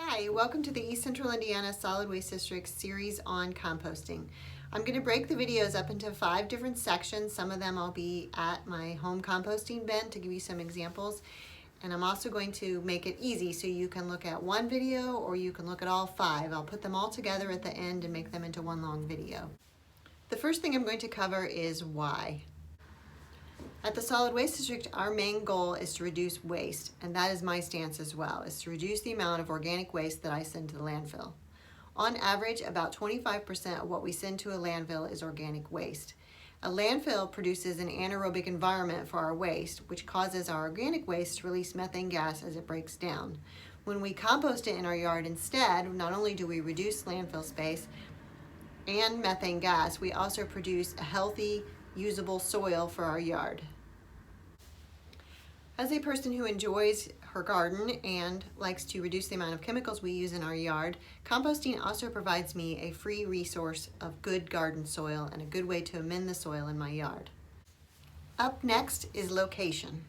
Hi, welcome to the East Central Indiana Solid Waste District series on composting. I'm going to break the videos up into 5 different sections. Some of them I'll be at my home composting bin to give you some examples. And I'm also going to make it easy so you can look at one video or you can look at all 5. I'll put them all together at the end and make them into one long video. The first thing I'm going to cover is why. At the Solid Waste District, our main goal is to reduce waste, and that is my stance as well, is to reduce the amount of organic waste that I send to the landfill. On average, about 25% of what we send to a landfill is organic waste. A landfill produces an anaerobic environment for our waste, which causes our organic waste to release methane gas as it breaks down. When we compost it in our yard instead, not only do we reduce landfill space and methane gas, we also produce a healthy, usable soil for our yard. As a person who enjoys her garden and likes to reduce the amount of chemicals we use in our yard, composting also provides me a free resource of good garden soil and a good way to amend the soil in my yard. Up next is location.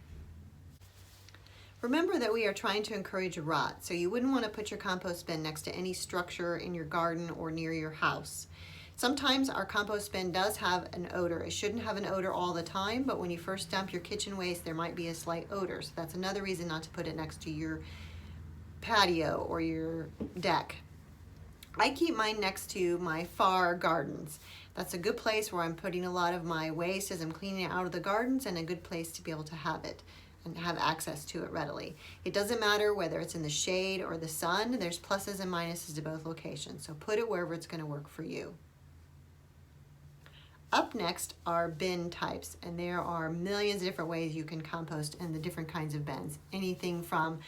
Remember that we are trying to encourage rot, so you wouldn't want to put your compost bin next to any structure in your garden or near your house. Sometimes our compost bin does have an odor. It shouldn't have an odor all the time, but when you first dump your kitchen waste, there might be a slight odor. So that's another reason not to put it next to your patio or your deck. I keep mine next to my far gardens. That's a good place where I'm putting a lot of my waste as I'm cleaning it out of the gardens, and a good place to be able to have it and have access to it readily. It doesn't matter whether it's in the shade or the sun. There's pluses and minuses to both locations. So put it wherever it's going to work for you. Up next are bin types, and there are millions of different ways you can compost in the different kinds of bins. Anything from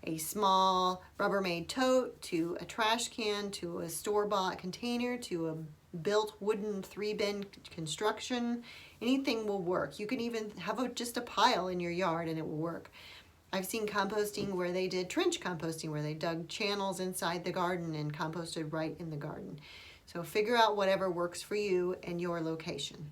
a small Rubbermaid tote to a trash can to a store-bought container to a built wooden 3-bin construction. Anything will work. You can even have just a pile in your yard and it will work. I've seen composting where they did trench composting, where they dug channels inside the garden and composted right in the garden. So figure out whatever works for you and your location.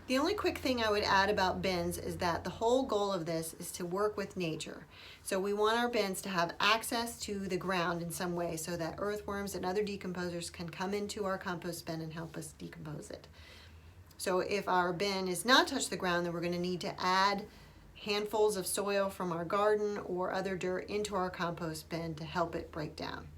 The only quick thing I would add about bins is that the whole goal of this is to work with nature. So we want our bins to have access to the ground in some way so that earthworms and other decomposers can come into our compost bin and help us decompose it. So if our bin is not touch the ground, then we're going to need to add handfuls of soil from our garden or other dirt into our compost bin to help it break down.